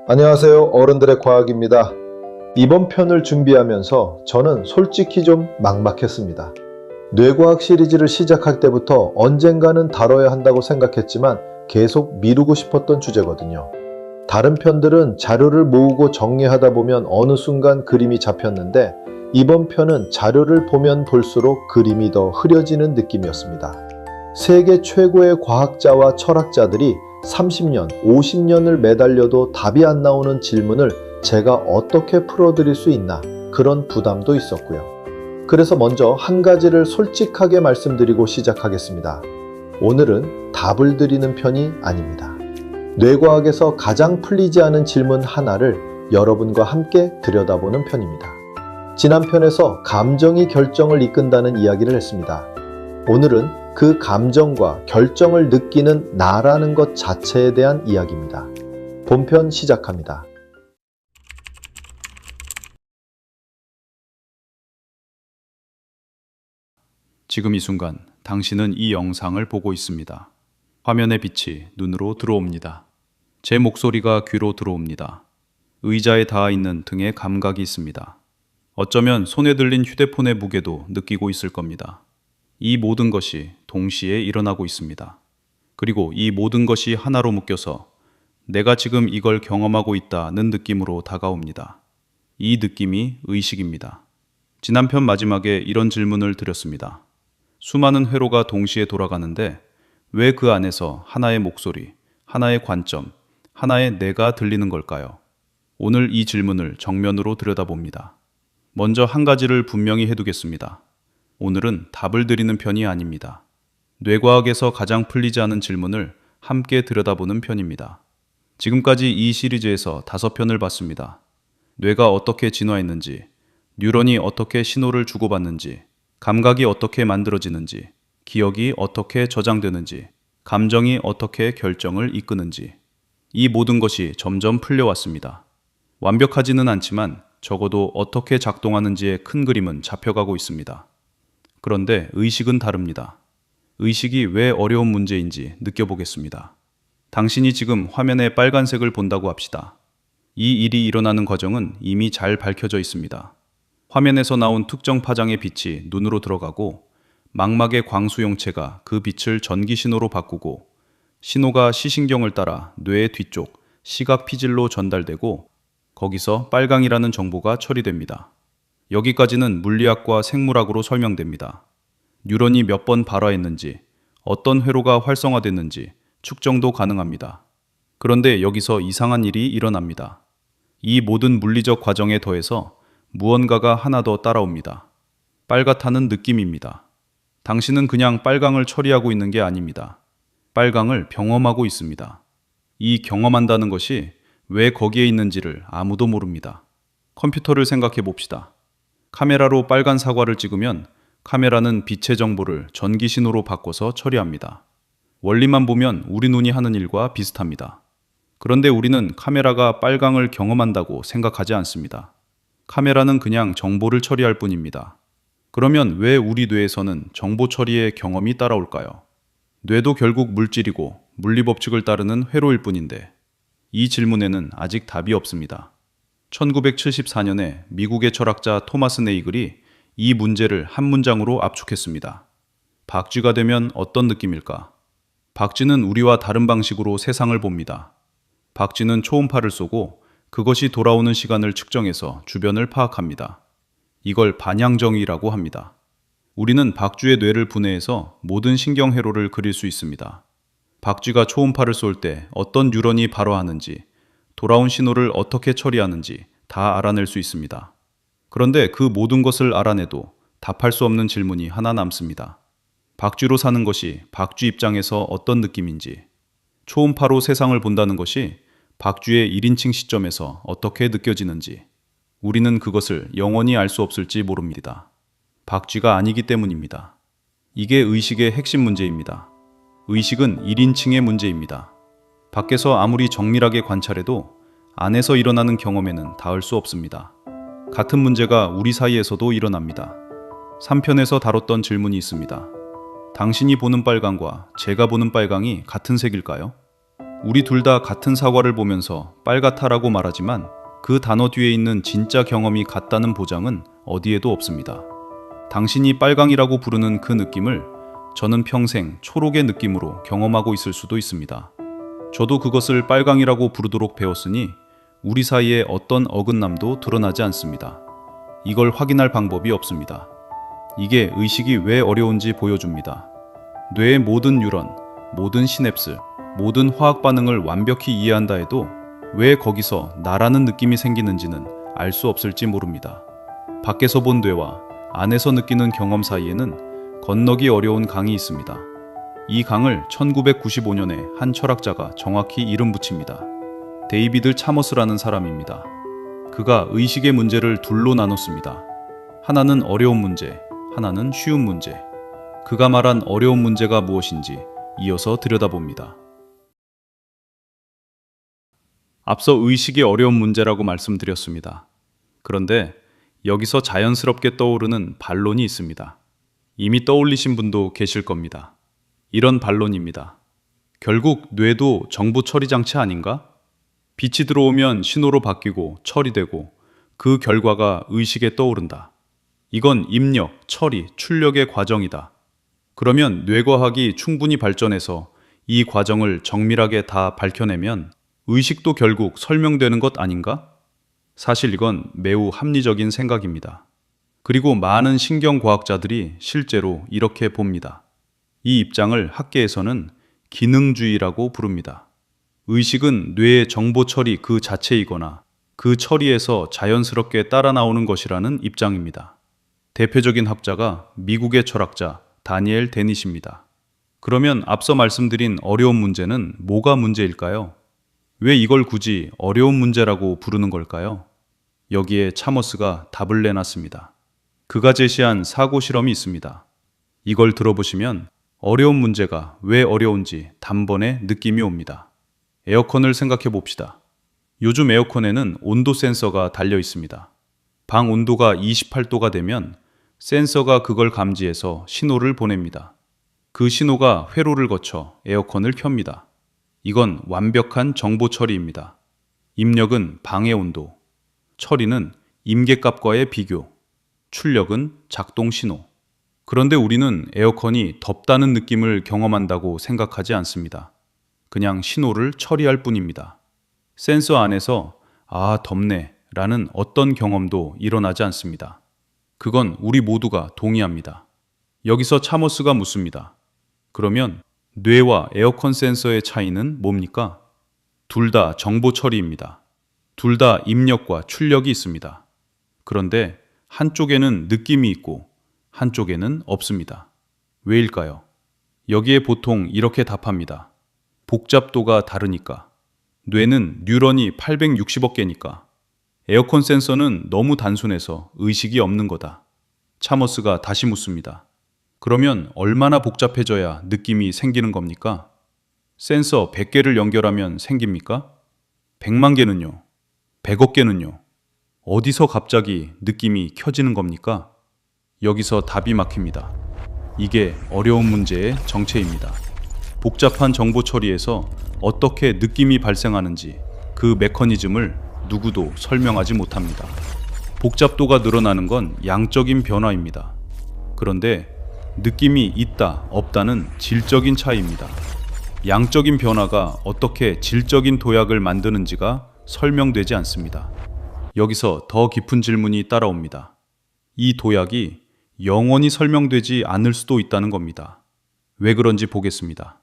안녕하세요. 어른들의 과학입니다. 이번 편을 준비하면서 저는 솔직히 좀 막막했습니다. 뇌과학 시리즈를 시작할 때부터 언젠가는 다뤄야 한다고 생각했지만 계속 미루고 싶었던 주제거든요. 다른 편들은 자료를 모으고 정리하다 보면 어느 순간 그림이 잡혔는데 이번 편은 자료를 보면 볼수록 그림이 더 흐려지는 느낌이었습니다. 세계 최고의 과학자와 철학자들이 30년, 50년을 매달려도 답이 안 나오는 질문을 제가 어떻게 풀어드릴 수 있나, 그런 부담도 있었고요. 그래서 먼저 한 가지를 솔직하게 말씀드리고 시작하겠습니다. 오늘은 답을 드리는 편이 아닙니다. 뇌과학에서 가장 풀리지 않은 질문 하나를 여러분과 함께 들여다보는 편입니다. 지난 편에서 감정이 결정을 이끈다는 이야기를 했습니다. 오늘은 그 감정과 결정을 느끼는 나라는 것 자체에 대한 이야기입니다. 본편 시작합니다. 지금 이 순간 당신은 이 영상을 보고 있습니다. 화면의 빛이 눈으로 들어옵니다. 제 목소리가 귀로 들어옵니다. 의자에 닿아 있는 등에 감각이 있습니다. 어쩌면 손에 들린 휴대폰의 무게도 느끼고 있을 겁니다. 이 모든 것이 동시에 일어나고 있습니다. 그리고 이 모든 것이 하나로 묶여서 내가 지금 이걸 경험하고 있다는 느낌으로 다가옵니다. 이 느낌이 의식입니다. 지난 편 마지막에 이런 질문을 드렸습니다. 수많은 회로가 동시에 돌아가는데 왜 그 안에서 하나의 목소리, 하나의 관점, 하나의 내가 들리는 걸까요? 오늘 이 질문을 정면으로 들여다봅니다. 먼저 한 가지를 분명히 해두겠습니다. 오늘은 답을 드리는 편이 아닙니다. 뇌과학에서 가장 풀리지 않은 질문을 함께 들여다보는 편입니다. 지금까지 이 시리즈에서 5편을 봤습니다. 뇌가 어떻게 진화했는지, 뉴런이 어떻게 신호를 주고받는지, 감각이 어떻게 만들어지는지, 기억이 어떻게 저장되는지, 감정이 어떻게 결정을 이끄는지, 이 모든 것이 점점 풀려왔습니다. 완벽하지는 않지만 적어도 어떻게 작동하는지의 큰 그림은 잡혀가고 있습니다. 그런데 의식은 다릅니다. 의식이 왜 어려운 문제인지 느껴보겠습니다. 당신이 지금 화면에 빨간색을 본다고 합시다. 이 일이 일어나는 과정은 이미 잘 밝혀져 있습니다. 화면에서 나온 특정 파장의 빛이 눈으로 들어가고 망막의 광수용체가 그 빛을 전기 신호로 바꾸고 신호가 시신경을 따라 뇌의 뒤쪽 시각 피질로 전달되고 거기서 빨강이라는 정보가 처리됩니다. 여기까지는 물리학과 생물학으로 설명됩니다. 뉴런이 몇 번 발화했는지, 어떤 회로가 활성화됐는지 측정도 가능합니다. 그런데 여기서 이상한 일이 일어납니다. 이 모든 물리적 과정에 더해서 무언가가 하나 더 따라옵니다. 빨갛다는 느낌입니다. 당신은 그냥 빨강을 처리하고 있는 게 아닙니다. 빨강을 경험하고 있습니다. 이 경험한다는 것이 왜 거기에 있는지를 아무도 모릅니다. 컴퓨터를 생각해 봅시다. 카메라로 빨간 사과를 찍으면 카메라는 빛의 정보를 전기 신호로 바꿔서 처리합니다. 원리만 보면 우리 눈이 하는 일과 비슷합니다. 그런데 우리는 카메라가 빨강을 경험한다고 생각하지 않습니다. 카메라는 그냥 정보를 처리할 뿐입니다. 그러면 왜 우리 뇌에서는 정보 처리의 경험이 따라올까요? 뇌도 결국 물질이고 물리법칙을 따르는 회로일 뿐인데 이 질문에는 아직 답이 없습니다. 1974년에 미국의 철학자 토마스 네이글이 이 문제를 한 문장으로 압축했습니다. 박쥐가 되면 어떤 느낌일까? 박쥐는 우리와 다른 방식으로 세상을 봅니다. 박쥐는 초음파를 쏘고 그것이 돌아오는 시간을 측정해서 주변을 파악합니다. 이걸 반향정의라고 합니다. 우리는 박쥐의 뇌를 분해해서 모든 신경회로를 그릴 수 있습니다. 박쥐가 초음파를 쏠 때 어떤 뉴런이 발화하는지, 돌아온 신호를 어떻게 처리하는지 다 알아낼 수 있습니다. 그런데 그 모든 것을 알아내도 답할 수 없는 질문이 하나 남습니다. 박쥐로 사는 것이 박쥐 입장에서 어떤 느낌인지, 초음파로 세상을 본다는 것이 박쥐의 1인칭 시점에서 어떻게 느껴지는지, 우리는 그것을 영원히 알 수 없을지 모릅니다. 박쥐가 아니기 때문입니다. 이게 의식의 핵심 문제입니다. 의식은 1인칭의 문제입니다. 밖에서 아무리 정밀하게 관찰해도 안에서 일어나는 경험에는 닿을 수 없습니다. 같은 문제가 우리 사이에서도 일어납니다. 3편에서 다뤘던 질문이 있습니다. 당신이 보는 빨강과 제가 보는 빨강이 같은 색일까요? 우리 둘 다 같은 사과를 보면서 빨갛다라고 말하지만 그 단어 뒤에 있는 진짜 경험이 같다는 보장은 어디에도 없습니다. 당신이 빨강이라고 부르는 그 느낌을 저는 평생 초록의 느낌으로 경험하고 있을 수도 있습니다. 저도 그것을 빨강이라고 부르도록 배웠으니 우리 사이에 어떤 어긋남도 드러나지 않습니다. 이걸 확인할 방법이 없습니다. 이게 의식이 왜 어려운지 보여줍니다. 뇌의 모든 뉴런, 모든 시냅스, 모든 화학 반응을 완벽히 이해한다 해도 왜 거기서 나라는 느낌이 생기는지는 알 수 없을지 모릅니다. 밖에서 본 뇌와 안에서 느끼는 경험 사이에는 건너기 어려운 강이 있습니다. 이 강을 1995년에 한 철학자가 정확히 이름 붙입니다. 데이비드 차머스라는 사람입니다. 그가 의식의 문제를 둘로 나눴습니다. 하나는 어려운 문제, 하나는 쉬운 문제. 그가 말한 어려운 문제가 무엇인지 이어서 들여다봅니다. 앞서 의식이 어려운 문제라고 말씀드렸습니다. 그런데 여기서 자연스럽게 떠오르는 반론이 있습니다. 이미 떠올리신 분도 계실 겁니다. 이런 반론입니다. 결국 뇌도 정보 처리 장치 아닌가? 빛이 들어오면 신호로 바뀌고 처리되고 그 결과가 의식에 떠오른다. 이건 입력, 처리, 출력의 과정이다. 그러면 뇌과학이 충분히 발전해서 이 과정을 정밀하게 다 밝혀내면 의식도 결국 설명되는 것 아닌가? 사실 이건 매우 합리적인 생각입니다. 그리고 많은 신경과학자들이 실제로 이렇게 봅니다. 이 입장을 학계에서는 기능주의라고 부릅니다. 의식은 뇌의 정보 처리 그 자체이거나 그 처리에서 자연스럽게 따라 나오는 것이라는 입장입니다. 대표적인 학자가 미국의 철학자 다니엘 데닛입니다. 그러면 앞서 말씀드린 어려운 문제는 뭐가 문제일까요? 왜 이걸 굳이 어려운 문제라고 부르는 걸까요? 여기에 차머스가 답을 내놨습니다. 그가 제시한 사고 실험이 있습니다. 이걸 들어보시면 어려운 문제가 왜 어려운지 단번에 느낌이 옵니다. 에어컨을 생각해 봅시다. 요즘 에어컨에는 온도 센서가 달려 있습니다. 방 온도가 28도가 되면 센서가 그걸 감지해서 신호를 보냅니다. 그 신호가 회로를 거쳐 에어컨을 켭니다. 이건 완벽한 정보 처리입니다. 입력은 방의 온도, 처리는 임계값과의 비교, 출력은 작동 신호. 그런데 우리는 에어컨이 덥다는 느낌을 경험한다고 생각하지 않습니다. 그냥 신호를 처리할 뿐입니다. 센서 안에서 아, 덥네 라는 어떤 경험도 일어나지 않습니다. 그건 우리 모두가 동의합니다. 여기서 차머스가 묻습니다. 그러면 뇌와 에어컨 센서의 차이는 뭡니까? 둘 다 정보 처리입니다. 둘 다 입력과 출력이 있습니다. 그런데 한쪽에는 느낌이 있고 한쪽에는 없습니다. 왜일까요? 여기에 보통 이렇게 답합니다. 복잡도가 다르니까. 뇌는 뉴런이 860억 개니까. 에어컨 센서는 너무 단순해서 의식이 없는 거다. 차머스가 다시 묻습니다. 그러면 얼마나 복잡해져야 느낌이 생기는 겁니까? 센서 100개를 연결하면 생깁니까? 100만 개는요? 100억 개는요? 어디서 갑자기 느낌이 켜지는 겁니까? 여기서 답이 막힙니다. 이게 어려운 문제의 정체입니다. 복잡한 정보 처리에서 어떻게 느낌이 발생하는지 그 메커니즘을 누구도 설명하지 못합니다. 복잡도가 늘어나는 건 양적인 변화입니다. 그런데 느낌이 있다, 없다는 질적인 차이입니다. 양적인 변화가 어떻게 질적인 도약을 만드는지가 설명되지 않습니다. 여기서 더 깊은 질문이 따라옵니다. 이 도약이 영원히 설명되지 않을 수도 있다는 겁니다. 왜 그런지 보겠습니다.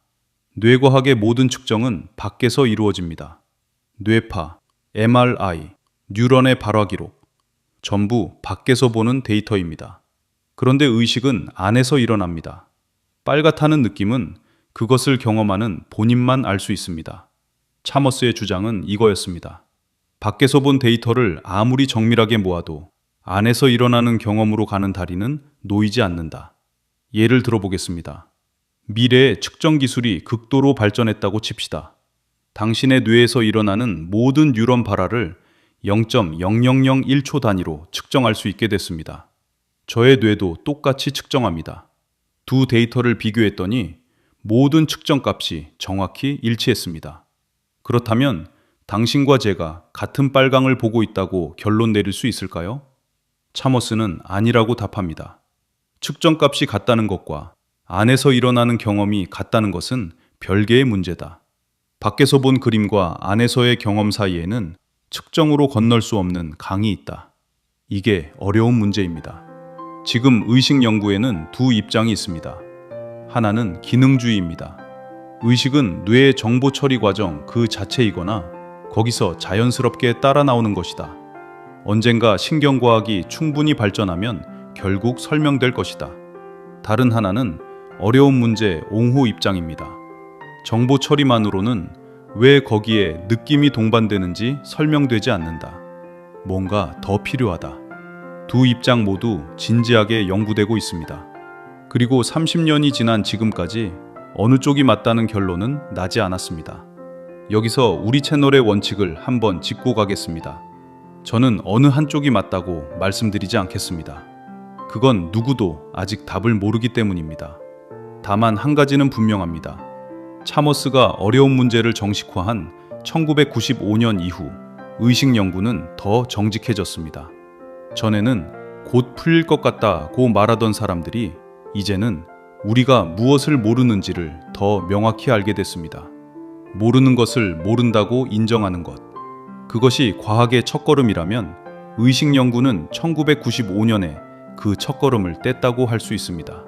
뇌과학의 모든 측정은 밖에서 이루어집니다. 뇌파, MRI, 뉴런의 발화 기록, 전부 밖에서 보는 데이터입니다. 그런데 의식은 안에서 일어납니다. 빨갛다는 느낌은 그것을 경험하는 본인만 알 수 있습니다. 차머스의 주장은 이거였습니다. 밖에서 본 데이터를 아무리 정밀하게 모아도 안에서 일어나는 경험으로 가는 다리는 놓이지 않는다. 예를 들어보겠습니다. 미래의 측정 기술이 극도로 발전했다고 칩시다. 당신의 뇌에서 일어나는 모든 뉴런 발화를 0.0001초 단위로 측정할 수 있게 됐습니다. 저의 뇌도 똑같이 측정합니다. 두 데이터를 비교했더니 모든 측정 값이 정확히 일치했습니다. 그렇다면 당신과 제가 같은 빨강을 보고 있다고 결론 내릴 수 있을까요? 차머스는 아니라고 답합니다. 측정값이 같다는 것과 안에서 일어나는 경험이 같다는 것은 별개의 문제다. 밖에서 본 그림과 안에서의 경험 사이에는 측정으로 건널 수 없는 강이 있다. 이게 어려운 문제입니다. 지금 의식 연구에는 두 입장이 있습니다. 하나는 기능주의입니다. 의식은 뇌의 정보 처리 과정 그 자체이거나 거기서 자연스럽게 따라 나오는 것이다. 언젠가 신경과학이 충분히 발전하면 결국 설명될 것이다. 다른 하나는 어려운 문제 옹호 입장입니다. 정보 처리만으로는 왜 거기에 느낌이 동반되는지 설명되지 않는다. 뭔가 더 필요하다. 두 입장 모두 진지하게 연구되고 있습니다. 그리고 30년이 지난 지금까지 어느 쪽이 맞다는 결론은 나지 않았습니다. 여기서 우리 채널의 원칙을 한번 짚고 가겠습니다. 저는 어느 한쪽이 맞다고 말씀드리지 않겠습니다. 그건 누구도 아직 답을 모르기 때문입니다. 다만 한 가지는 분명합니다. 차머스가 어려운 문제를 정식화한 1995년 이후 의식 연구는 더 정직해졌습니다. 전에는 곧 풀릴 것 같다고 말하던 사람들이 이제는 우리가 무엇을 모르는지를 더 명확히 알게 됐습니다. 모르는 것을 모른다고 인정하는 것. 그것이 과학의 첫걸음이라면 의식 연구는 1995년에 그 첫걸음을 뗐다고 할 수 있습니다.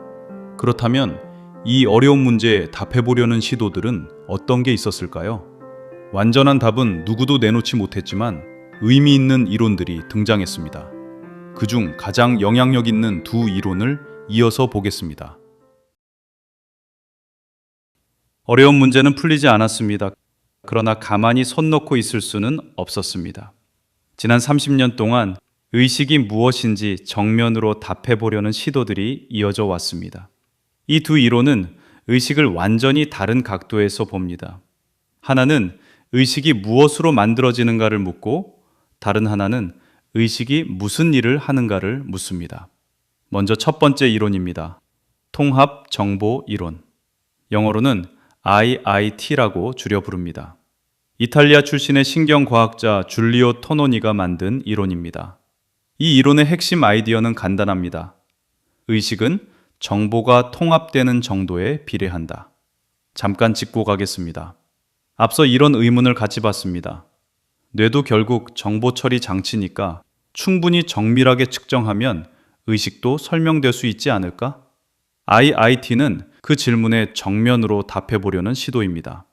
그렇다면 이 어려운 문제에 답해보려는 시도들은 어떤 게 있었을까요? 완전한 답은 누구도 내놓지 못했지만 의미 있는 이론들이 등장했습니다. 그중 가장 영향력 있는 두 이론을 이어서 보겠습니다. 어려운 문제는 풀리지 않았습니다. 그러나 가만히 손 놓고 있을 수는 없었습니다. 지난 30년 동안 의식이 무엇인지 정면으로 답해보려는 시도들이 이어져 왔습니다. 이 두 이론은 의식을 완전히 다른 각도에서 봅니다. 하나는 의식이 무엇으로 만들어지는가를 묻고 다른 하나는 의식이 무슨 일을 하는가를 묻습니다. 먼저 첫 번째 이론입니다. 통합 정보 이론. 영어로는 IIT라고 줄여 부릅니다. 이탈리아 출신의 신경과학자 줄리오 토노니가 만든 이론입니다. 이 이론의 핵심 아이디어는 간단합니다. 의식은 정보가 통합되는 정도에 비례한다. 잠깐 짚고 가겠습니다. 앞서 이런 의문을 같이 봤습니다. 뇌도 결국 정보 처리 장치니까 충분히 정밀하게 측정하면 의식도 설명될 수 있지 않을까? IIT는 그 질문에 정면으로 답해보려는 시도입니다.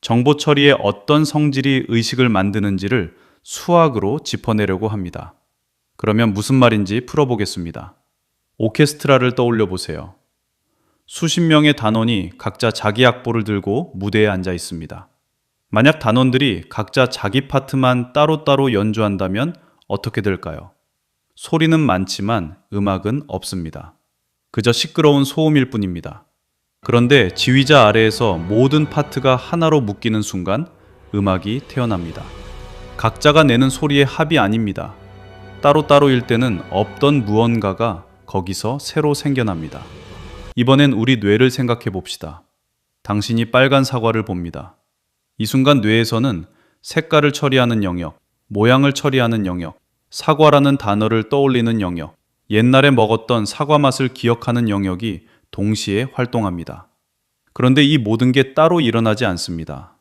정보 처리의 어떤 성질이 의식을 만드는지를 수학으로 짚어내려고 합니다. 그러면 무슨 말인지 풀어보겠습니다. 오케스트라를 떠올려 보세요. 수십 명의 단원이 각자 자기 악보를 들고 무대에 앉아 있습니다. 만약 단원들이 각자 자기 파트만 따로따로 연주한다면 어떻게 될까요? 소리는 많지만 음악은 없습니다. 그저 시끄러운 소음일 뿐입니다. 그런데 지휘자 아래에서 모든 파트가 하나로 묶이는 순간 음악이 태어납니다. 각자가 내는 소리의 합이 아닙니다. 따로따로일 때는 없던 무언가가 거기서 새로 생겨납니다. 이번엔 우리 뇌를 생각해 봅시다. 당신이 빨간 사과를 봅니다. 이 순간 뇌에서는 색깔을 처리하는 영역, 모양을 처리하는 영역, 사과라는 단어를 떠올리는 영역, 옛날에 먹었던 사과 맛을 기억하는 영역이 동시에 활동합니다. 그런데 이 모든 게 따로 일어나지 않습니다.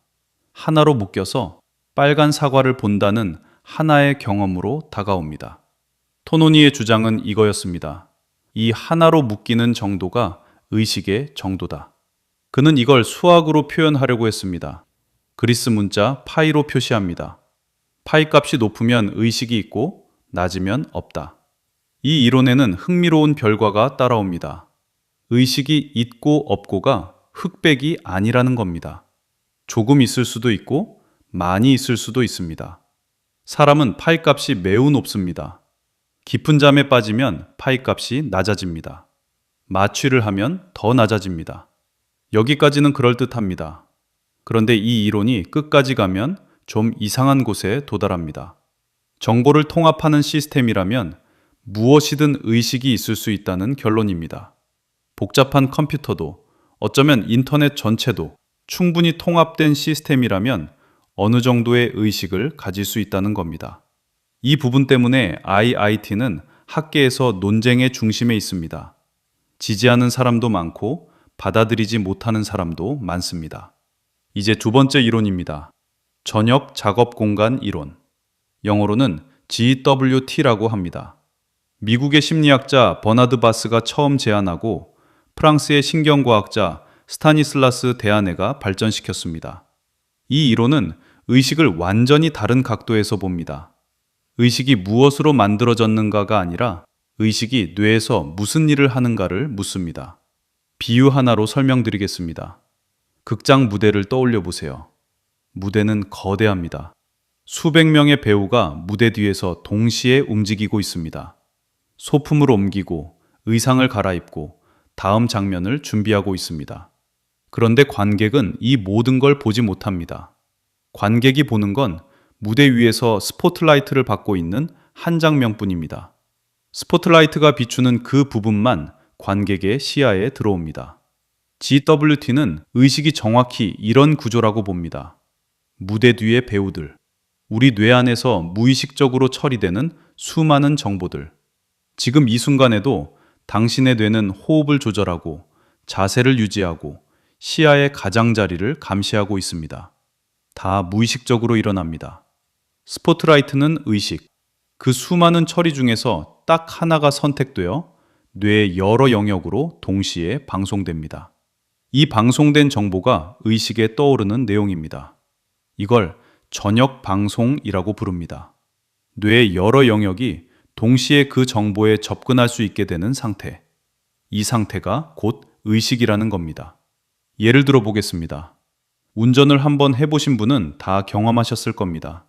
하나로 묶여서 빨간 사과를 본다는 하나의 경험으로 다가옵니다. 토노니의 주장은 이거였습니다. 이 하나로 묶이는 정도가 의식의 정도다. 그는 이걸 수학으로 표현하려고 했습니다. 그리스 문자 파이로 표시합니다. 파이 값이 높으면 의식이 있고 낮으면 없다. 이 이론에는 흥미로운 결과가 따라옵니다. 의식이 있고 없고가 흑백이 아니라는 겁니다. 조금 있을 수도 있고 많이 있을 수도 있습니다. 사람은 파이 값이 매우 높습니다. 깊은 잠에 빠지면 파이 값이 낮아집니다. 마취를 하면 더 낮아집니다. 여기까지는 그럴듯합니다. 그런데 이 이론이 끝까지 가면 좀 이상한 곳에 도달합니다. 정보를 통합하는 시스템이라면 무엇이든 의식이 있을 수 있다는 결론입니다. 복잡한 컴퓨터도 어쩌면 인터넷 전체도 충분히 통합된 시스템이라면 어느 정도의 의식을 가질 수 있다는 겁니다. 이 부분 때문에 IIT는 학계에서 논쟁의 중심에 있습니다. 지지하는 사람도 많고 받아들이지 못하는 사람도 많습니다. 이제 두 번째 이론입니다. 저녁 작업 공간 이론. 영어로는 GWT라고 합니다. 미국의 심리학자 버나드 바스가 처음 제안하고 프랑스의 신경과학자 스타니슬라스 데아네가 발전시켰습니다. 이 이론은 의식을 완전히 다른 각도에서 봅니다. 의식이 무엇으로 만들어졌는가가 아니라 의식이 뇌에서 무슨 일을 하는가를 묻습니다. 비유 하나로 설명드리겠습니다. 극장 무대를 떠올려 보세요. 무대는 거대합니다. 수백 명의 배우가 무대 뒤에서 동시에 움직이고 있습니다. 소품을 옮기고 의상을 갈아입고 다음 장면을 준비하고 있습니다. 그런데 관객은 이 모든 걸 보지 못합니다. 관객이 보는 건 무대 위에서 스포트라이트를 받고 있는 한 장면뿐입니다. 스포트라이트가 비추는 그 부분만 관객의 시야에 들어옵니다. GWT는 의식이 정확히 이런 구조라고 봅니다. 무대 뒤의 배우들, 우리 뇌 안에서 무의식적으로 처리되는 수많은 정보들. 지금 이 순간에도 당신의 뇌는 호흡을 조절하고 자세를 유지하고 시야의 가장자리를 감시하고 있습니다. 다 무의식적으로 일어납니다. 스포트라이트는 의식, 그 수많은 처리 중에서 딱 하나가 선택되어 뇌의 여러 영역으로 동시에 방송됩니다. 이 방송된 정보가 의식에 떠오르는 내용입니다. 이걸 전역 방송이라고 부릅니다. 뇌의 여러 영역이 동시에 그 정보에 접근할 수 있게 되는 상태. 이 상태가 곧 의식이라는 겁니다. 예를 들어 보겠습니다. 운전을 한번 해보신 분은 다 경험하셨을 겁니다.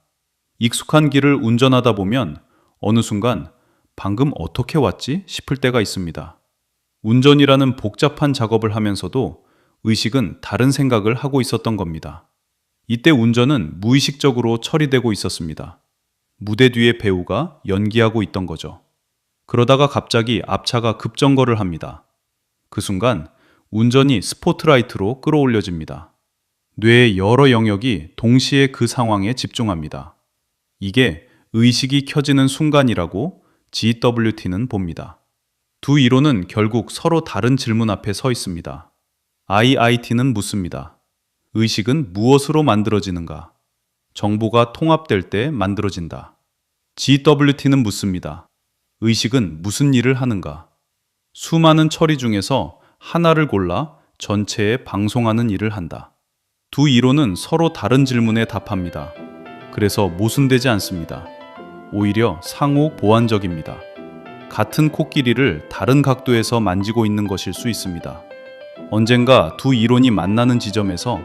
익숙한 길을 운전하다 보면 어느 순간 방금 어떻게 왔지 싶을 때가 있습니다. 운전이라는 복잡한 작업을 하면서도 의식은 다른 생각을 하고 있었던 겁니다. 이때 운전은 무의식적으로 처리되고 있었습니다. 무대 뒤에 배우가 연기하고 있던 거죠. 그러다가 갑자기 앞차가 급정거를 합니다. 그 순간 운전이 스포트라이트로 끌어올려집니다. 뇌의 여러 영역이 동시에 그 상황에 집중합니다. 이게 의식이 켜지는 순간이라고 GWT는 봅니다. 두 이론은 결국 서로 다른 질문 앞에 서 있습니다. IIT는 묻습니다. 의식은 무엇으로 만들어지는가? 정보가 통합될 때 만들어진다. GWT는 묻습니다. 의식은 무슨 일을 하는가? 수많은 처리 중에서 하나를 골라 전체에 방송하는 일을 한다. 두 이론은 서로 다른 질문에 답합니다. 그래서 모순되지 않습니다. 오히려 상호 보완적입니다. 같은 코끼리를 다른 각도에서 만지고 있는 것일 수 있습니다. 언젠가 두 이론이 만나는 지점에서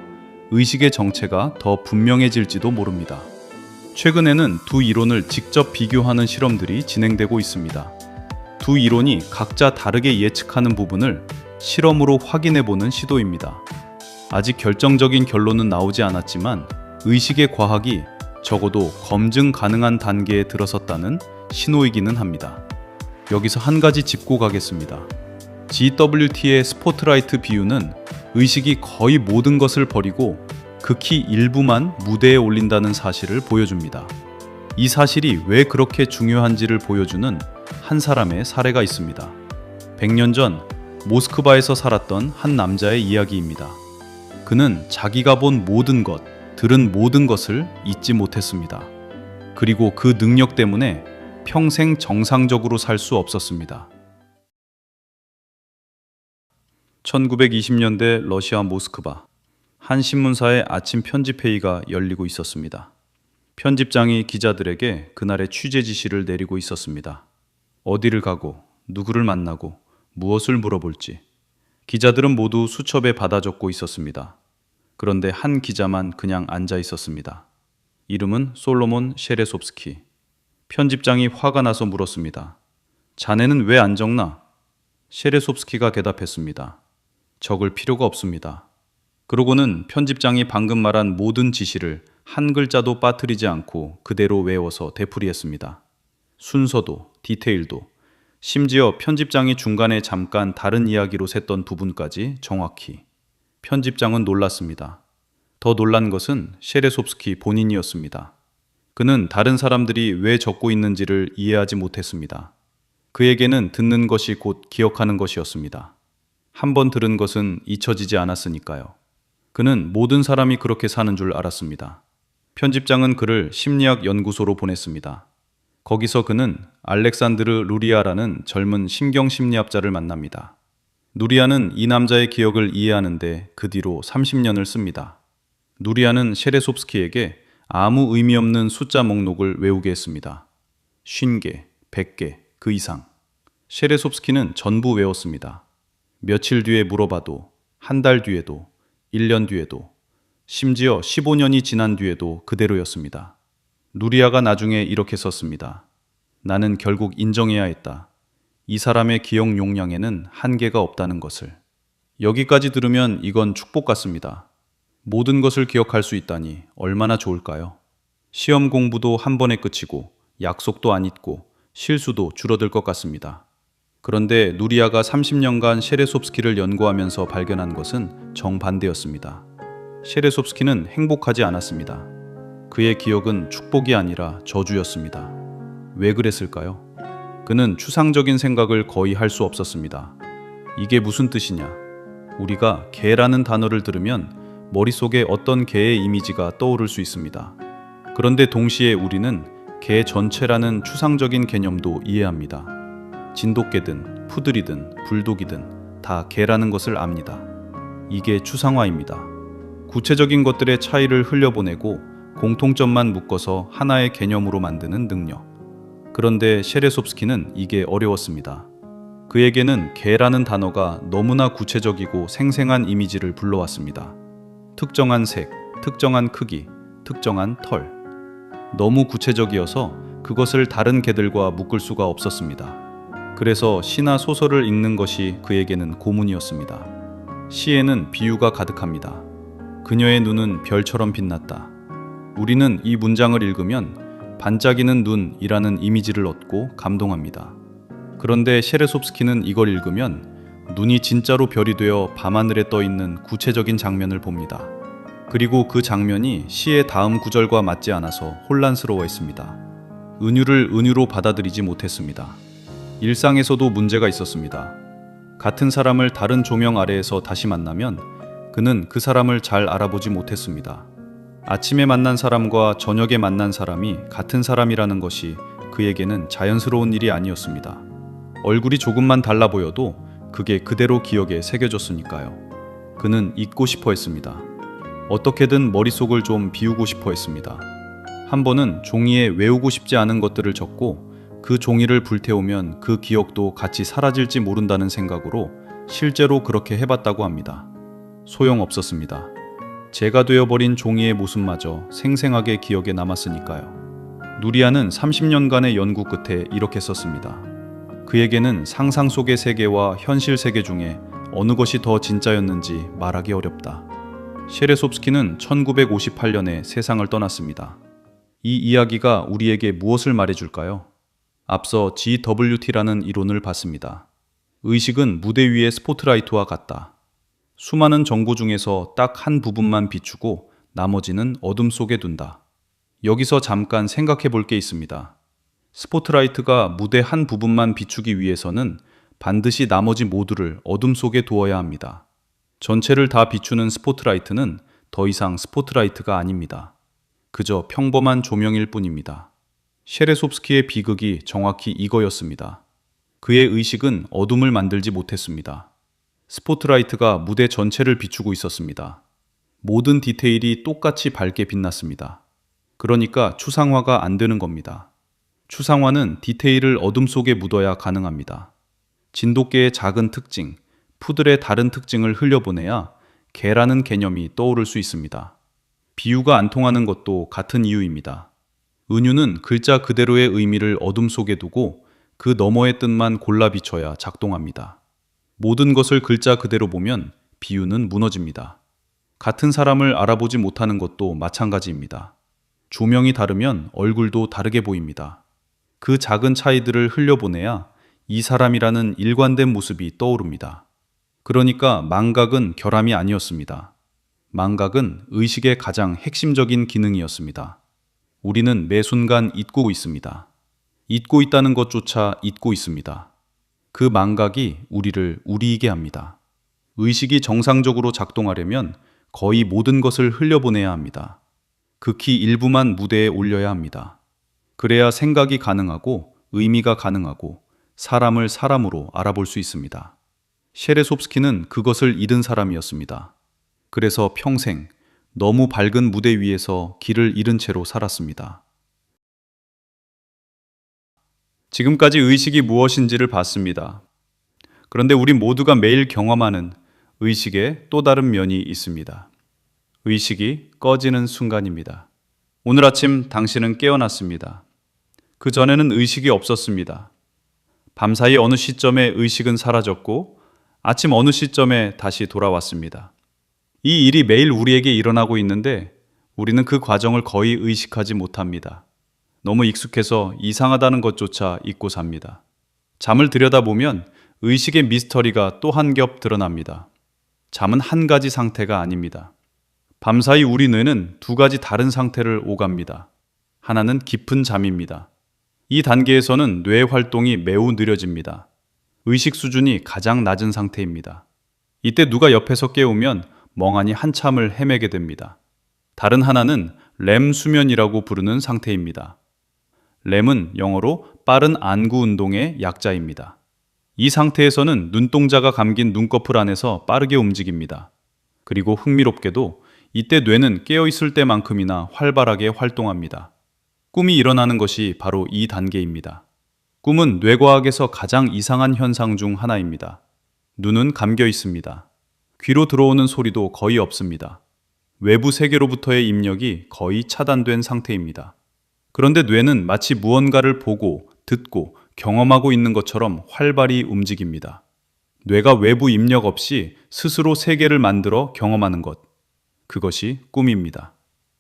의식의 정체가 더 분명해질지도 모릅니다. 최근에는 두 이론을 직접 비교하는 실험들이 진행되고 있습니다. 두 이론이 각자 다르게 예측하는 부분을 실험으로 확인해보는 시도입니다. 아직 결정적인 결론은 나오지 않았지만 의식의 과학이 적어도 검증 가능한 단계에 들어섰다는 신호이기는 합니다. 여기서 한 가지 짚고 가겠습니다. GWT의 스포트라이트 비유는 의식이 거의 모든 것을 버리고 극히 일부만 무대에 올린다는 사실을 보여줍니다. 이 사실이 왜 그렇게 중요한지를 보여주는 한 사람의 사례가 있습니다. 100년 전 모스크바에서 살았던 한 남자의 이야기입니다. 그는 자기가 본 모든 것, 들은 모든 것을 잊지 못했습니다. 그리고 그 능력 때문에 평생 정상적으로 살 수 없었습니다. 1920년대 러시아 모스크바. 한 신문사의 아침 편집회의가 열리고 있었습니다. 편집장이 기자들에게 그날의 취재 지시를 내리고 있었습니다. 어디를 가고, 누구를 만나고, 무엇을 물어볼지. 기자들은 모두 수첩에 받아 적고 있었습니다. 그런데 한 기자만 그냥 앉아 있었습니다. 이름은 솔로몬 셰레소프스키. 편집장이 화가 나서 물었습니다. 자네는 왜 안 적나? 셰레소프스키가 대답했습니다. 적을 필요가 없습니다. 그러고는 편집장이 방금 말한 모든 지시를 한 글자도 빠뜨리지 않고 그대로 외워서 되풀이했습니다. 순서도, 디테일도, 심지어 편집장이 중간에 잠깐 다른 이야기로 샜던 부분까지 정확히. 편집장은 놀랐습니다. 더 놀란 것은 셰레소프스키 본인이었습니다. 그는 다른 사람들이 왜 적고 있는지를 이해하지 못했습니다. 그에게는 듣는 것이 곧 기억하는 것이었습니다. 한 번 들은 것은 잊혀지지 않았으니까요. 그는 모든 사람이 그렇게 사는 줄 알았습니다. 편집장은 그를 심리학 연구소로 보냈습니다. 거기서 그는 알렉산드르 루리아라는 젊은 신경심리학자를 만납니다. 누리아는 이 남자의 기억을 이해하는데 그 뒤로 30년을 씁니다. 누리아는 셰레소프스키에게 아무 의미 없는 숫자 목록을 외우게 했습니다. 50개, 100개, 그 이상. 셰레소프스키는 전부 외웠습니다. 며칠 뒤에 물어봐도, 한 달 뒤에도, 1년 뒤에도, 심지어 15년이 지난 뒤에도 그대로였습니다. 누리아가 나중에 이렇게 썼습니다. 나는 결국 인정해야 했다. 이 사람의 기억 용량에는 한계가 없다는 것을. 여기까지 들으면 이건 축복 같습니다. 모든 것을 기억할 수 있다니 얼마나 좋을까요? 시험 공부도 한 번에 끝이고 약속도 안 잊고 실수도 줄어들 것 같습니다. 그런데 누리아가 30년간 셰레소프스키를 연구하면서 발견한 것은 정반대였습니다. 셰레소프스키는 행복하지 않았습니다. 그의 기억은 축복이 아니라 저주였습니다. 왜 그랬을까요? 그는 추상적인 생각을 거의 할 수 없었습니다. 이게 무슨 뜻이냐? 우리가 개라는 단어를 들으면 머릿속에 어떤 개의 이미지가 떠오를 수 있습니다. 그런데 동시에 우리는 개 전체라는 추상적인 개념도 이해합니다. 진돗개든 푸들이든 불독이든 다 개라는 것을 압니다. 이게 추상화입니다. 구체적인 것들의 차이를 흘려보내고 공통점만 묶어서 하나의 개념으로 만드는 능력. 그런데 셰레소프스키는 이게 어려웠습니다. 그에게는 개라는 단어가 너무나 구체적이고 생생한 이미지를 불러왔습니다. 특정한 색, 특정한 크기, 특정한 털. 너무 구체적이어서 그것을 다른 개들과 묶을 수가 없었습니다. 그래서 시나 소설을 읽는 것이 그에게는 고문이었습니다. 시에는 비유가 가득합니다. 그녀의 눈은 별처럼 빛났다. 우리는 이 문장을 읽으면 반짝이는 눈이라는 이미지를 얻고 감동합니다. 그런데 셰레소프스키는 이걸 읽으면 눈이 진짜로 별이 되어 밤하늘에 떠 있는 구체적인 장면을 봅니다. 그리고 그 장면이 시의 다음 구절과 맞지 않아서 혼란스러워했습니다. 은유를 은유로 받아들이지 못했습니다. 일상에서도 문제가 있었습니다. 같은 사람을 다른 조명 아래에서 다시 만나면 그는 그 사람을 잘 알아보지 못했습니다. 아침에 만난 사람과 저녁에 만난 사람이 같은 사람이라는 것이 그에게는 자연스러운 일이 아니었습니다. 얼굴이 조금만 달라 보여도 그게 그대로 기억에 새겨졌으니까요. 그는 잊고 싶어 했습니다. 어떻게든 머릿속을 좀 비우고 싶어 했습니다. 한 번은 종이에 외우고 싶지 않은 것들을 적고 그 종이를 불태우면 그 기억도 같이 사라질지 모른다는 생각으로 실제로 그렇게 해봤다고 합니다. 소용없었습니다. 제가 되어버린 종이의 모습마저 생생하게 기억에 남았으니까요. 누리아는 30년간의 연구 끝에 이렇게 썼습니다. 그에게는 상상 속의 세계와 현실 세계 중에 어느 것이 더 진짜였는지 말하기 어렵다. 셰레소프스키는 1958년에 세상을 떠났습니다. 이 이야기가 우리에게 무엇을 말해줄까요? 앞서 GWT라는 이론을 봤습니다. 의식은 무대 위의 스포트라이트와 같다. 수많은 정보 중에서 딱 한 부분만 비추고 나머지는 어둠 속에 둔다. 여기서 잠깐 생각해 볼 게 있습니다. 스포트라이트가 무대 한 부분만 비추기 위해서는 반드시 나머지 모두를 어둠 속에 두어야 합니다. 전체를 다 비추는 스포트라이트는 더 이상 스포트라이트가 아닙니다. 그저 평범한 조명일 뿐입니다. 셰레소프스키의 비극이 정확히 이거였습니다. 그의 의식은 어둠을 만들지 못했습니다. 스포트라이트가 무대 전체를 비추고 있었습니다. 모든 디테일이 똑같이 밝게 빛났습니다. 그러니까 추상화가 안 되는 겁니다. 추상화는 디테일을 어둠 속에 묻어야 가능합니다. 진돗개의 작은 특징, 푸들의 다른 특징을 흘려보내야 개라는 개념이 떠오를 수 있습니다. 비유가 안 통하는 것도 같은 이유입니다. 은유는 글자 그대로의 의미를 어둠 속에 두고 그 너머의 뜻만 골라 비춰야 작동합니다. 모든 것을 글자 그대로 보면 비유는 무너집니다. 같은 사람을 알아보지 못하는 것도 마찬가지입니다. 조명이 다르면 얼굴도 다르게 보입니다. 그 작은 차이들을 흘려보내야 이 사람이라는 일관된 모습이 떠오릅니다. 그러니까 망각은 결함이 아니었습니다. 망각은 의식의 가장 핵심적인 기능이었습니다. 우리는 매 순간 잊고 있습니다. 잊고 있다는 것조차 잊고 있습니다. 그 망각이 우리를 우리이게 합니다. 의식이 정상적으로 작동하려면 거의 모든 것을 흘려보내야 합니다. 극히 일부만 무대에 올려야 합니다. 그래야 생각이 가능하고 의미가 가능하고 사람을 사람으로 알아볼 수 있습니다. 셰레소프스키는 그것을 잃은 사람이었습니다. 그래서 평생 너무 밝은 무대 위에서 길을 잃은 채로 살았습니다. 지금까지 의식이 무엇인지를 봤습니다. 그런데 우리 모두가 매일 경험하는 의식의 또 다른 면이 있습니다. 의식이 꺼지는 순간입니다. 오늘 아침 당신은 깨어났습니다. 그 전에는 의식이 없었습니다. 밤사이 어느 시점에 의식은 사라졌고 아침 어느 시점에 다시 돌아왔습니다. 이 일이 매일 우리에게 일어나고 있는데 우리는 그 과정을 거의 의식하지 못합니다. 너무 익숙해서 이상하다는 것조차 잊고 삽니다. 잠을 들여다보면 의식의 미스터리가 또 한 겹 드러납니다. 잠은 한 가지 상태가 아닙니다. 밤사이 우리 뇌는 두 가지 다른 상태를 오갑니다. 하나는 깊은 잠입니다. 이 단계에서는 뇌의 활동이 매우 느려집니다. 의식 수준이 가장 낮은 상태입니다. 이때 누가 옆에서 깨우면 멍하니 한참을 헤매게 됩니다. 다른 하나는 렘 수면이라고 부르는 상태입니다. 렘은 영어로 빠른 안구 운동의 약자입니다. 이 상태에서는 눈동자가 감긴 눈꺼풀 안에서 빠르게 움직입니다. 그리고 흥미롭게도 이때 뇌는 깨어있을 때만큼이나 활발하게 활동합니다. 꿈이 일어나는 것이 바로 이 단계입니다. 꿈은 뇌과학에서 가장 이상한 현상 중 하나입니다. 눈은 감겨 있습니다. 귀로 들어오는 소리도 거의 없습니다. 외부 세계로부터의 입력이 거의 차단된 상태입니다. 그런데 뇌는 마치 무언가를 보고, 듣고, 경험하고 있는 것처럼 활발히 움직입니다. 뇌가 외부 입력 없이 스스로 세계를 만들어 경험하는 것. 그것이 꿈입니다.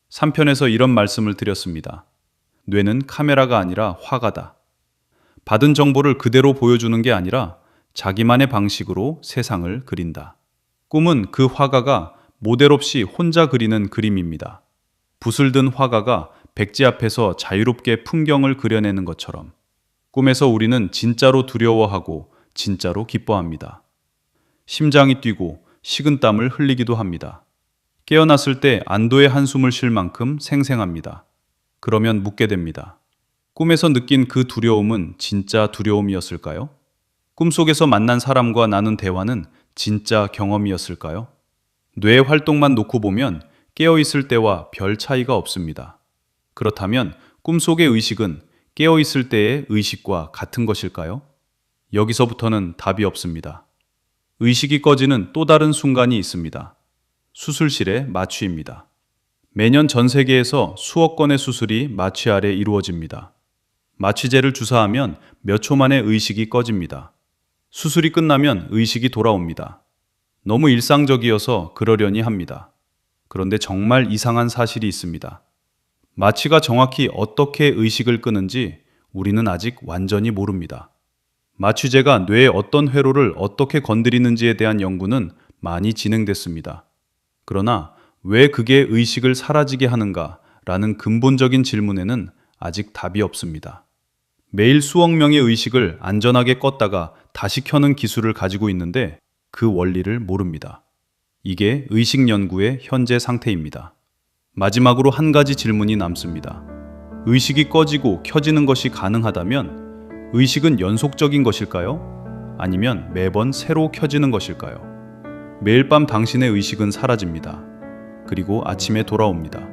3편에서 이런 말씀을 드렸습니다. 뇌는 카메라가 아니라 화가다. 받은 정보를 그대로 보여주는 게 아니라 자기만의 방식으로 세상을 그린다. 꿈은 그 화가가 모델 없이 혼자 그리는 그림입니다. 붓을 든 화가가 백지 앞에서 자유롭게 풍경을 그려내는 것처럼 꿈에서 우리는 진짜로 두려워하고 진짜로 기뻐합니다. 심장이 뛰고 식은땀을 흘리기도 합니다. 깨어났을 때 안도의 한숨을 쉴 만큼 생생합니다. 그러면 묻게 됩니다. 꿈에서 느낀 그 두려움은 진짜 두려움이었을까요? 꿈속에서 만난 사람과 나눈 대화는 진짜 경험이었을까요? 뇌의 활동만 놓고 보면 깨어있을 때와 별 차이가 없습니다. 그렇다면 꿈속의 의식은 깨어있을 때의 의식과 같은 것일까요? 여기서부터는 답이 없습니다. 의식이 꺼지는 또 다른 순간이 있습니다. 수술실의 마취입니다. 매년 전 세계에서 수억 건의 수술이 마취 아래 이루어집니다. 마취제를 주사하면 몇 초 만에 의식이 꺼집니다. 수술이 끝나면 의식이 돌아옵니다. 너무 일상적이어서 그러려니 합니다. 그런데 정말 이상한 사실이 있습니다. 마취가 정확히 어떻게 의식을 끄는지 우리는 아직 완전히 모릅니다. 마취제가 뇌의 어떤 회로를 어떻게 건드리는지에 대한 연구는 많이 진행됐습니다. 그러나 왜 그게 의식을 사라지게 하는가라는 근본적인 질문에는 아직 답이 없습니다. 매일 수억 명의 의식을 안전하게 껐다가 다시 켜는 기술을 가지고 있는데 그 원리를 모릅니다. 이게 의식 연구의 현재 상태입니다. 마지막으로 한 가지 질문이 남습니다. 의식이 꺼지고 켜지는 것이 가능하다면 의식은 연속적인 것일까요? 아니면 매번 새로 켜지는 것일까요? 매일 밤 당신의 의식은 사라집니다. 그리고 아침에 돌아옵니다.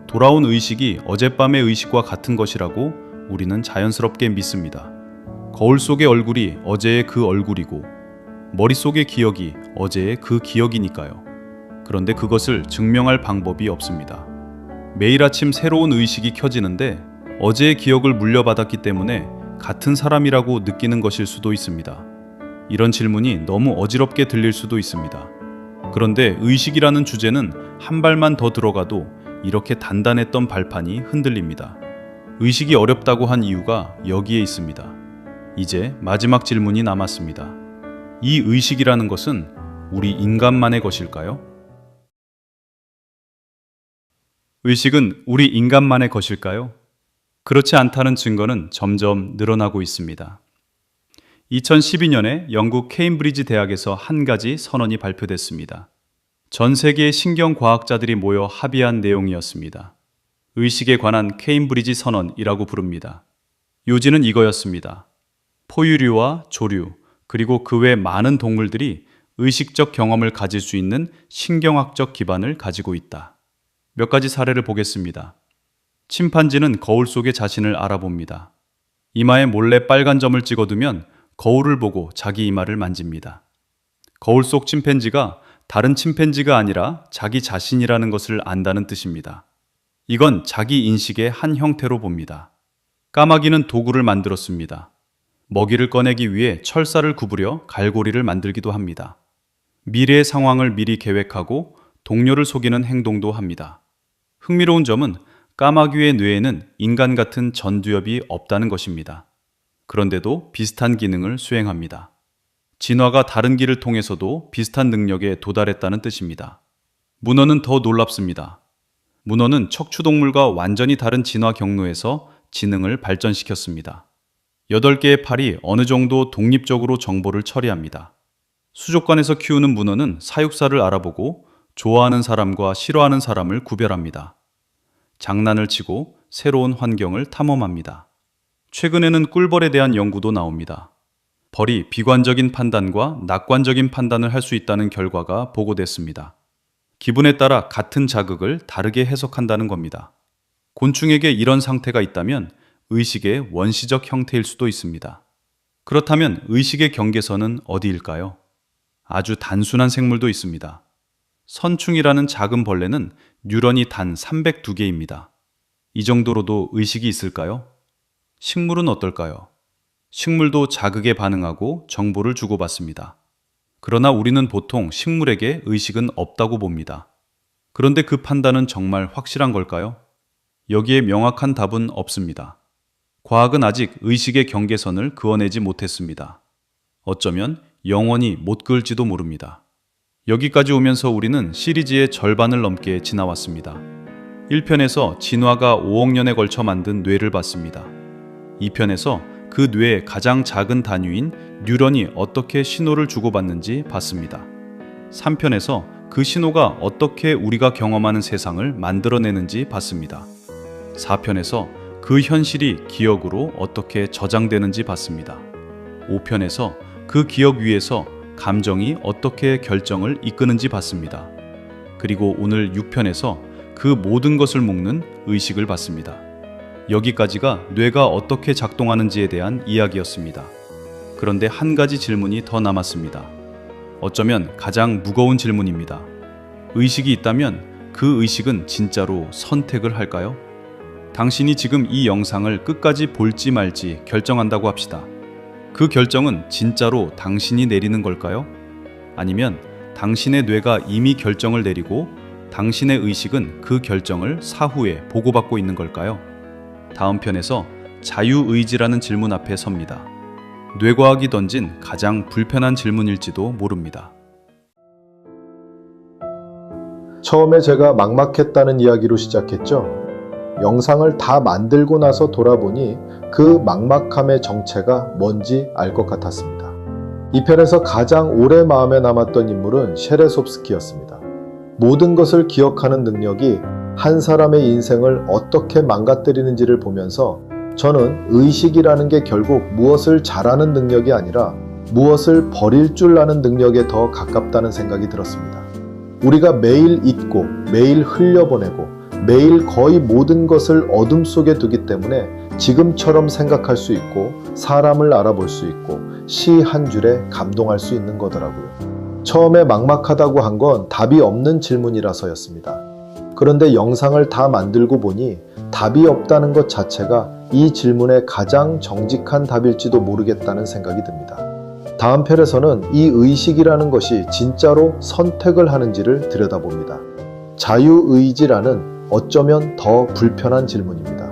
돌아온 의식이 어젯밤의 의식과 같은 것이라고 우리는 자연스럽게 믿습니다. 거울 속의 얼굴이 어제의 그 얼굴이고 머릿속의 기억이 어제의 그 기억이니까요. 그런데 그것을 증명할 방법이 없습니다. 매일 아침 새로운 의식이 켜지는데 어제의 기억을 물려받았기 때문에 같은 사람이라고 느끼는 것일 수도 있습니다. 이런 질문이 너무 어지럽게 들릴 수도 있습니다. 그런데 의식이라는 주제는 한 발만 더 들어가도 이렇게 단단했던 발판이 흔들립니다. 의식이 어렵다고 한 이유가 여기에 있습니다. 이제 마지막 질문이 남았습니다. 이 의식이라는 것은 우리 인간만의 것일까요? 의식은 우리 인간만의 것일까요? 그렇지 않다는 증거는 점점 늘어나고 있습니다. 2012년에 영국 케임브리지 대학에서 한 가지 선언이 발표됐습니다. 전 세계의 신경과학자들이 모여 합의한 내용이었습니다. 의식에 관한 케임브리지 선언이라고 부릅니다. 요지는 이거였습니다. 포유류와 조류, 그리고 그 외 많은 동물들이 의식적 경험을 가질 수 있는 신경학적 기반을 가지고 있다. 몇 가지 사례를 보겠습니다. 침판지는 거울 속의 자신을 알아봅니다. 이마에 몰래 빨간 점을 찍어두면 거울을 보고 자기 이마를 만집니다. 거울 속 침팬지가 다른 침팬지가 아니라 자기 자신이라는 것을 안다는 뜻입니다. 이건 자기 인식의 한 형태로 봅니다. 까마귀는 도구를 만들었습니다. 먹이를 꺼내기 위해 철사를 구부려 갈고리를 만들기도 합니다. 미래의 상황을 미리 계획하고 동료를 속이는 행동도 합니다. 흥미로운 점은 까마귀의 뇌에는 인간 같은 전두엽이 없다는 것입니다. 그런데도 비슷한 기능을 수행합니다. 진화가 다른 길을 통해서도 비슷한 능력에 도달했다는 뜻입니다. 문어는 더 놀랍습니다. 문어는 척추동물과 완전히 다른 진화 경로에서 지능을 발전시켰습니다. 8개의 팔이 어느 정도 독립적으로 정보를 처리합니다. 수족관에서 키우는 문어는 사육사를 알아보고 좋아하는 사람과 싫어하는 사람을 구별합니다. 장난을 치고 새로운 환경을 탐험합니다. 최근에는 꿀벌에 대한 연구도 나옵니다. 벌이 비관적인 판단과 낙관적인 판단을 할 수 있다는 결과가 보고됐습니다. 기분에 따라 같은 자극을 다르게 해석한다는 겁니다. 곤충에게 이런 상태가 있다면 의식의 원시적 형태일 수도 있습니다. 그렇다면 의식의 경계선은 어디일까요? 아주 단순한 생물도 있습니다. 선충이라는 작은 벌레는 뉴런이 단 302개입니다. 이 정도로도 의식이 있을까요? 식물은 어떨까요? 식물도 자극에 반응하고 정보를 주고받습니다. 그러나 우리는 보통 식물에게 의식은 없다고 봅니다. 그런데 그 판단은 정말 확실한 걸까요? 여기에 명확한 답은 없습니다. 과학은 아직 의식의 경계선을 그어내지 못했습니다. 어쩌면 영원히 못 그을지도 모릅니다. 여기까지 오면서 우리는 시리즈의 절반을 넘게 지나왔습니다. 1편에서 진화가 5억 년에 걸쳐 만든 뇌를 봤습니다. 2편에서 그 뇌의 가장 작은 단위인 뉴런이 어떻게 신호를 주고받는지 봤습니다. 3편에서 그 신호가 어떻게 우리가 경험하는 세상을 만들어내는지 봤습니다. 4편에서 그 현실이 기억으로 어떻게 저장되는지 봤습니다. 5편에서 그 기억 위에서 감정이 어떻게 결정을 이끄는지 봤습니다. 그리고 오늘 6편에서 그 모든 것을 묶는 의식을 봤습니다. 여기까지가 뇌가 어떻게 작동하는지에 대한 이야기였습니다. 그런데 한 가지 질문이 더 남았습니다. 어쩌면 가장 무거운 질문입니다. 의식이 있다면 그 의식은 진짜로 선택을 할까요? 당신이 지금 이 영상을 끝까지 볼지 말지 결정한다고 합시다. 그 결정은 진짜로 당신이 내리는 걸까요? 아니면 당신의 뇌가 이미 결정을 내리고 당신의 의식은 그 결정을 사후에 보고받고 있는 걸까요? 다음 편에서 자유의지라는 질문 앞에 섭니다. 뇌과학이 던진 가장 불편한 질문일지도 모릅니다. 처음에 제가 막막했다는 이야기로 시작했죠. 영상을 다 만들고 나서 돌아보니 그 막막함의 정체가 뭔지 알 것 같았습니다. 이 편에서 가장 오래 마음에 남았던 인물은 셰레소프스키였습니다. 모든 것을 기억하는 능력이 한 사람의 인생을 어떻게 망가뜨리는지를 보면서 저는 의식이라는 게 결국 무엇을 잘하는 능력이 아니라 무엇을 버릴 줄 아는 능력에 더 가깝다는 생각이 들었습니다. 우리가 매일 잊고 매일 흘려보내고 매일 거의 모든 것을 어둠 속에 두기 때문에 지금처럼 생각할 수 있고 사람을 알아볼 수 있고 시 한 줄에 감동할 수 있는 거더라고요. 처음에 막막하다고 한 건 답이 없는 질문이라서였습니다. 그런데 영상을 다 만들고 보니 답이 없다는 것 자체가 이 질문의 가장 정직한 답일지도 모르겠다는 생각이 듭니다. 다음 편에서는 이 의식이라는 것이 진짜로 선택을 하는지를 들여다봅니다. 자유의지라는 어쩌면 더 불편한 질문입니다.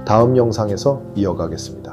다음 영상에서 이어가겠습니다.